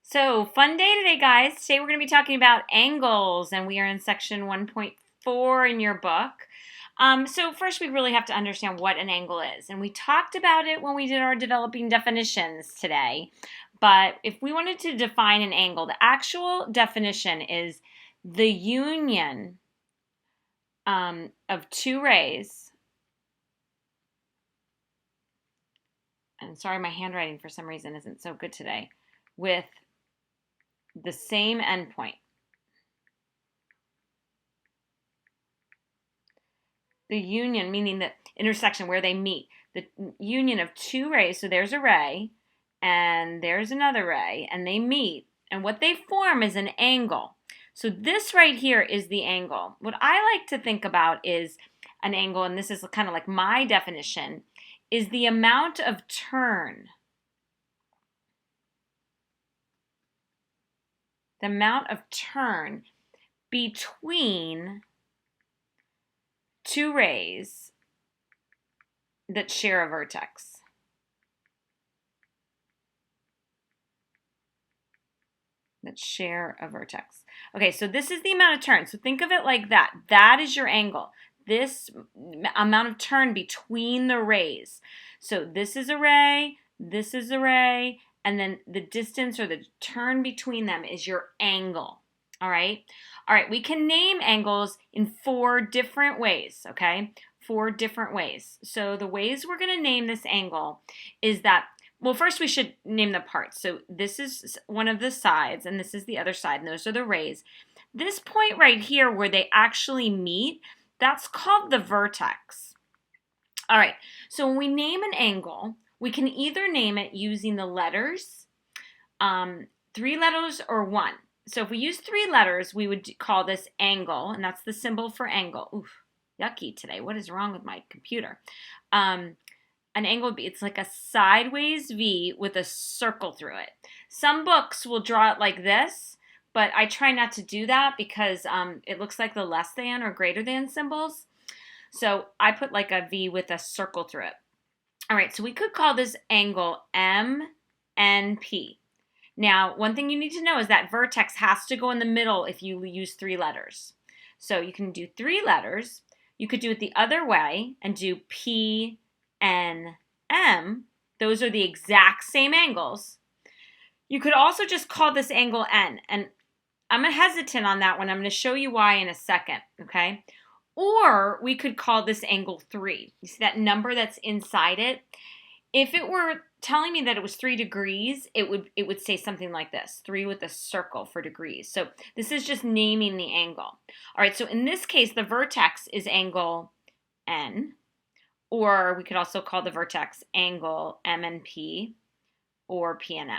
So, fun day today, guys. Today we're going to be talking about angles, and we are in section 1.4 in your book. So first we really have to understand what an angle is. And we talked about it when we did our developing definitions today. But if we wanted to define an angle, the actual definition is the union of two rays. And sorry, my handwriting for some reason isn't so good today. With the same endpoint. The union, meaning the intersection where they meet. The union of two rays, so there's a ray, and there's another ray, and they meet. And what they form is an angle. So this right here is the angle. What I like to think about is an angle, and this is kind of like my definition, is the amount of turn. The amount of turn between two rays that share a vertex. Okay, so this is the amount of turn. So think of it like that. That is your angle. This amount of turn between the rays. So this is a ray, this is a ray, and then the distance or the turn between them is your angle. All right? All right, we can name angles in 4 different ways, okay? 4 different ways. So the ways we're going to name this angle is that, well, first we should name the parts. So this is one of the sides, and this is the other side, and those are the rays. This point right here where they actually meet, that's called the vertex. All right, so when we name an angle, we can either name it using the letters, 3 letters or 1. So if we use 3 letters, we would call this angle, and that's the symbol for angle. Oof, yucky today. What is wrong with my computer? An angle would be, it's like a sideways V with a circle through it. Some books will draw it like this, but I try not to do that because it looks like the less than or greater than symbols. So I put like a V with a circle through it. All right, so we could call this angle MNP. Now, one thing you need to know is that vertex has to go in the middle if you use 3 letters. So you can do 3 letters. You could do it the other way and do P, N, M. Those are the exact same angles. You could also just call this angle N. And I'm hesitant on that one. I'm going to show you why in a second, okay? Or we could call this angle 3. You see that number that's inside it? If it were telling me that it was 3 degrees, it would say something like this, 3 with a circle for degrees. So this is just naming the angle. All right, so in this case, the vertex is angle N, or we could also call the vertex angle M and P or P and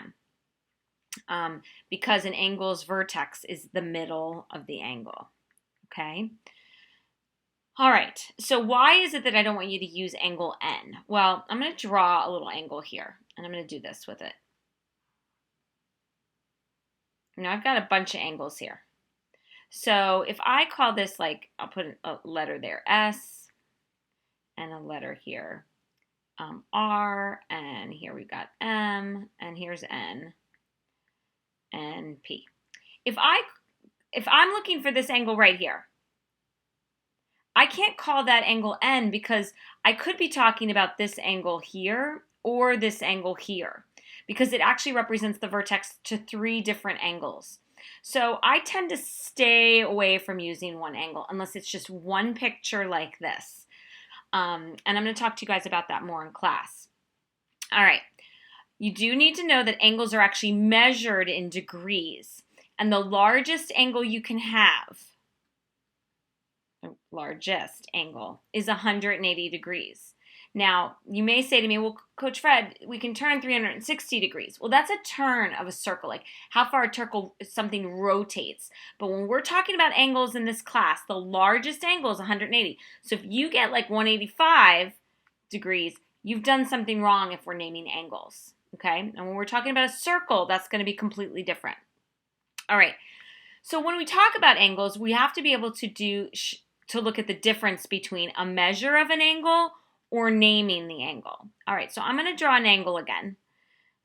M, because an angle's vertex is the middle of the angle, okay? All right, so why is it that I don't want you to use angle N? Well, I'm going to draw a little angle here, and I'm going to do this with it. Now I've got a bunch of angles here. So if I call this, like, I'll put a letter there, S, and a letter here, R, and here we've got M, and here's N, and P. If I'm looking for this angle right here, I can't call that angle N because I could be talking about this angle here or this angle here because it actually represents the vertex to 3 different angles. So I tend to stay away from using one angle unless it's just one picture like this. And I'm going to talk to you guys about that more in class. All right. You do need to know that angles are actually measured in degrees. And the largest angle you can have, the largest angle, is 180 degrees. Now, you may say to me, well, Coach Fred, we can turn 360 degrees. Well, that's a turn of a circle, like how far a circle something rotates. But when we're talking about angles in this class, the largest angle is 180. So if you get like 185 degrees, you've done something wrong if we're naming angles, okay? And when we're talking about a circle, that's going to be completely different. All right. So when we talk about angles, we have to be able to look at the difference between a measure of an angle or naming the angle. All right, so I'm going to draw an angle again.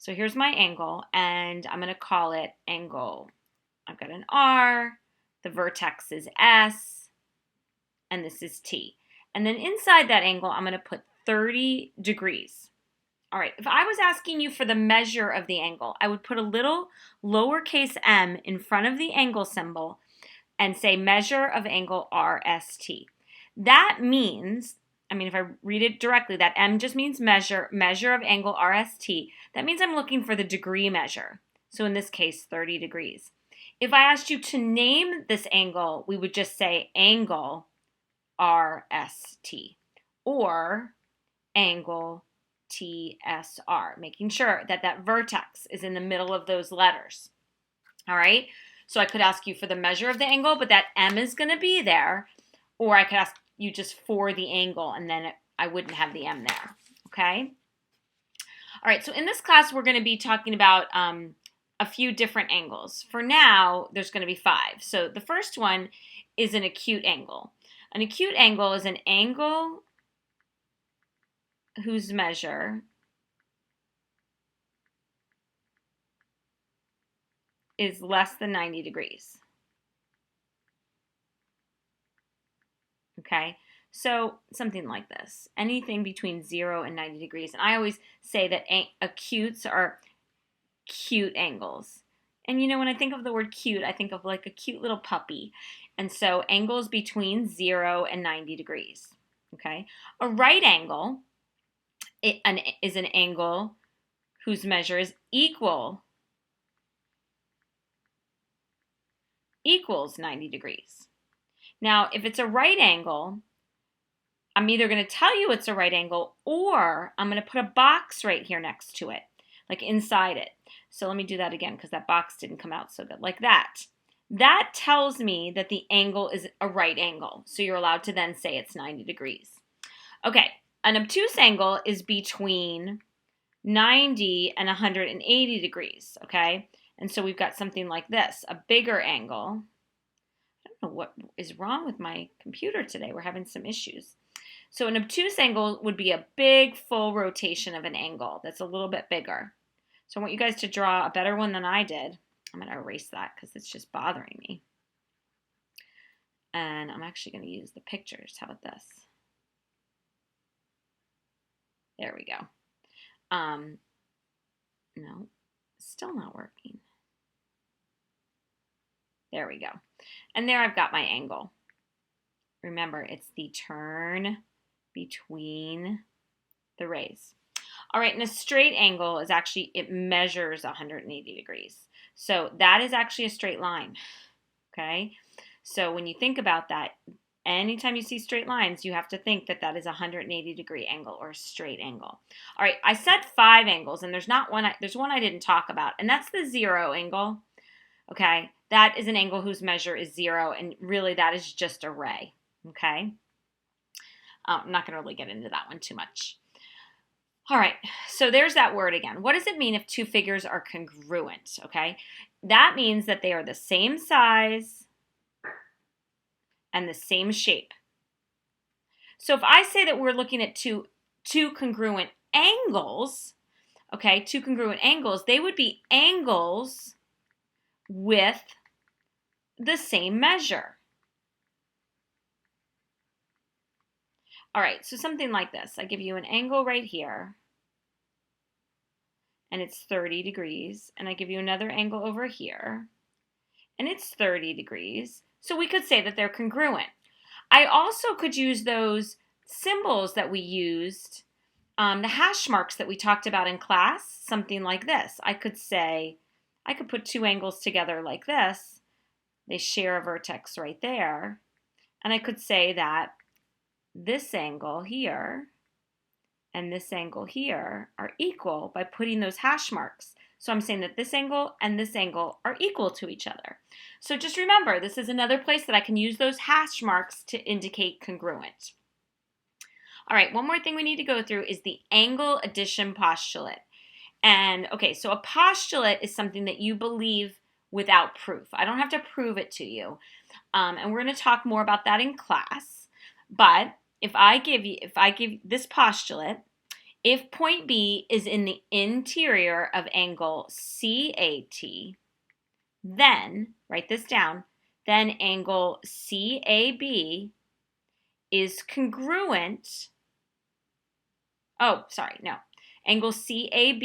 So here's my angle, and I'm going to call it angle. I've got an R, the vertex is S, and this is T. And then inside that angle, I'm going to put 30 degrees. All right, if I was asking you for the measure of the angle, I would put a little lowercase m in front of the angle symbol and say measure of angle RST. That means, if I read it directly, that m just means measure of angle RST. That means I'm looking for the degree measure. So in this case, 30 degrees. If I asked you to name this angle, we would just say angle RST or angle TSR, making sure that that vertex is in the middle of those letters. All right, so I could ask you for the measure of the angle, but that M is going to be there, or I could ask you just for the angle, and then I wouldn't have the M there, okay? All right, so in this class, we're going to be talking about a few different angles. For now, there's going to be 5. So the first one is an acute angle. An acute angle is an angle whose measure is less than 90 degrees. Okay, so something like this, anything between 0 and 90 degrees. And I always say that acutes are cute angles. And when I think of the word cute, I think of like a cute little puppy. And so angles between 0 and 90 degrees. Okay, a right angle is an angle whose measure is equals 90 degrees. Now, if it's a right angle, I'm either going to tell you it's a right angle or I'm going to put a box right here next to it, like inside it. So let me do that again because that box didn't come out so good, like that. That tells me that the angle is a right angle. So you're allowed to then say it's 90 degrees. Okay. An obtuse angle is between 90 and 180 degrees, okay? And so we've got something like this, a bigger angle. I don't know what is wrong with my computer today. We're having some issues. So an obtuse angle would be a big full rotation of an angle that's a little bit bigger. So I want you guys to draw a better one than I did. I'm going to erase that because it's just bothering me. And I'm actually going to use the pictures. How about this? There we go. No, still not working. There we go. And there I've got my angle. Remember, it's the turn between the rays. All right, and a straight angle is actually, it measures 180 degrees. So that is actually a straight line, okay? So when you think about that, anytime you see straight lines, you have to think that that is a 180 degree angle or a straight angle. All right, I said 5 angles, and there's one I didn't talk about, and that's the 0 angle. Okay, that is an angle whose measure is 0, and really that is just a ray. Okay, I'm not going to really get into that one too much. All right, so there's that word again. What does it mean if 2 figures are congruent? Okay, that means that they are the same size and the same shape. So if I say that we're looking at two congruent angles, okay, 2 congruent angles, they would be angles with the same measure. All right, so something like this. I give you an angle right here, and it's 30 degrees, and I give you another angle over here, and it's 30 degrees. So we could say that they're congruent. I also could use those symbols that we used, the hash marks that we talked about in class, something like this. I could put 2 angles together like this. They share a vertex right there. And I could say that this angle here and this angle here are equal by putting those hash marks. So I'm saying that this angle and this angle are equal to each other. So just remember, this is another place that I can use those hash marks to indicate congruent. All right, one more thing we need to go through is the angle addition postulate. And okay, so a postulate is something that you believe without proof. I don't have to prove it to you. And we're going to talk more about that in class. But if I give this postulate, If point B is in the interior of angle CAT, then, write this down, then angle CAB is congruent. Oh, sorry, no. Angle CAB,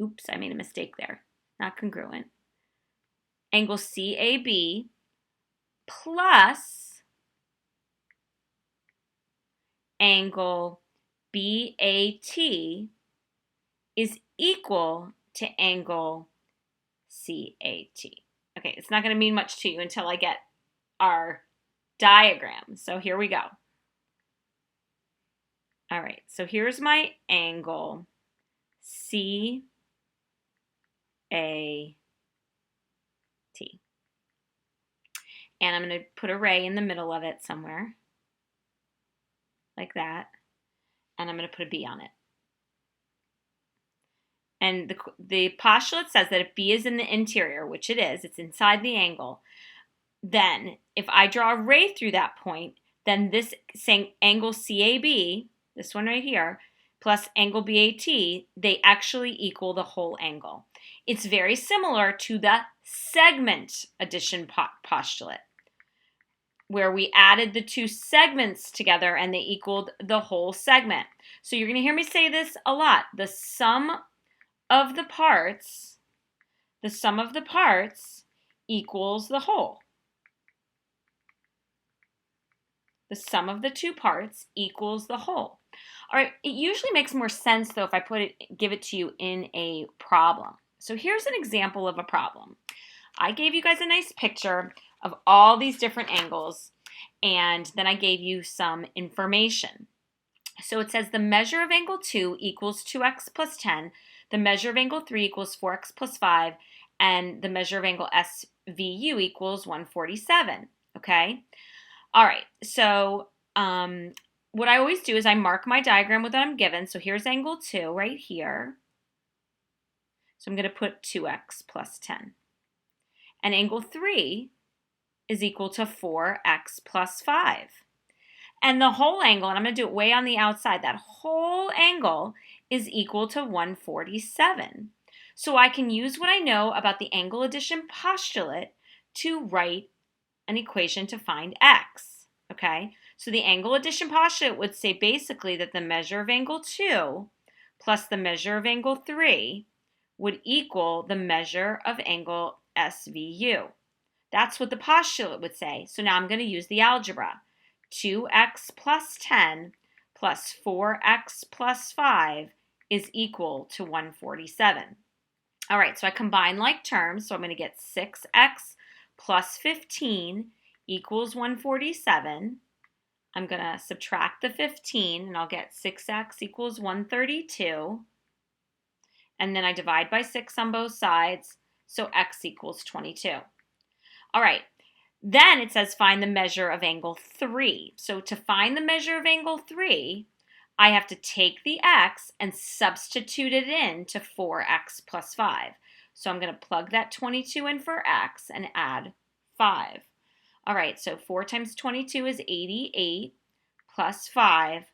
oops, I made a mistake there, not congruent. Angle CAB plus angle BAT is equal to angle CAT. Okay, it's not going to mean much to you until I get our diagram. So here we go. All right, so here's my angle CAT. And I'm going to put a ray in the middle of it somewhere, like that. And I'm going to put a B on it. And the postulate says that if B is in the interior, which it is, it's inside the angle, then if I draw a ray through that point, then this angle CAB, this one right here, plus angle BAT, they actually equal the whole angle. It's very similar to the segment addition postulate, where we added the two segments together and they equaled the whole segment. So you're going to hear me say this a lot. The sum of the parts equals the whole. The sum of the two parts equals the whole. All right, it usually makes more sense though if I give it to you in a problem. So here's an example of a problem. I gave you guys a nice picture of all these different angles, and then I gave you some information. So it says the measure of angle 2 equals 2x plus 10, the measure of angle 3 equals 4x plus 5, and the measure of angle SVU equals 147, okay? All right, so what I always do is I mark my diagram with what I'm given. So here's angle 2 right here. So I'm going to put 2x plus 10. And angle 3 is equal to 4x plus 5. And the whole angle, and I'm going to do it way on the outside, that whole angle is equal to 147. So I can use what I know about the angle addition postulate to write an equation to find x, okay? So the angle addition postulate would say basically that the measure of angle 2 plus the measure of angle 3 would equal the measure of angle SVU. That's what the postulate would say. So now I'm going to use the algebra. 2x plus 10 plus 4x plus 5 is equal to 147. All right, so I combine like terms. So I'm going to get 6x plus 15 equals 147. I'm going to subtract the 15, and I'll get 6x equals 132. And then I divide by 6 on both sides, so x equals 22. All right, then it says find the measure of angle 3. So to find the measure of angle 3, I have to take the x and substitute it in to 4x plus 5. So I'm going to plug that 22 in for x and add 5. All right, so 4 times 22 is 88 plus 5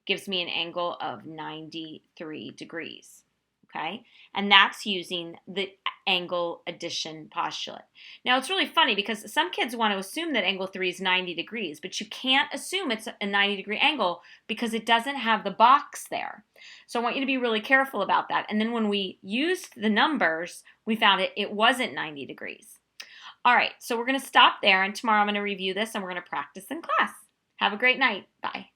gives me an angle of 93 degrees, okay? And that's using the angle addition postulate. Now, it's really funny because some kids want to assume that angle 3 is 90 degrees, but you can't assume it's a 90-degree angle because it doesn't have the box there. So I want you to be really careful about that. And then when we used the numbers, we found it wasn't 90 degrees. All right, so we're going to stop there, and tomorrow I'm going to review this and we're going to practice in class. Have a great night. Bye.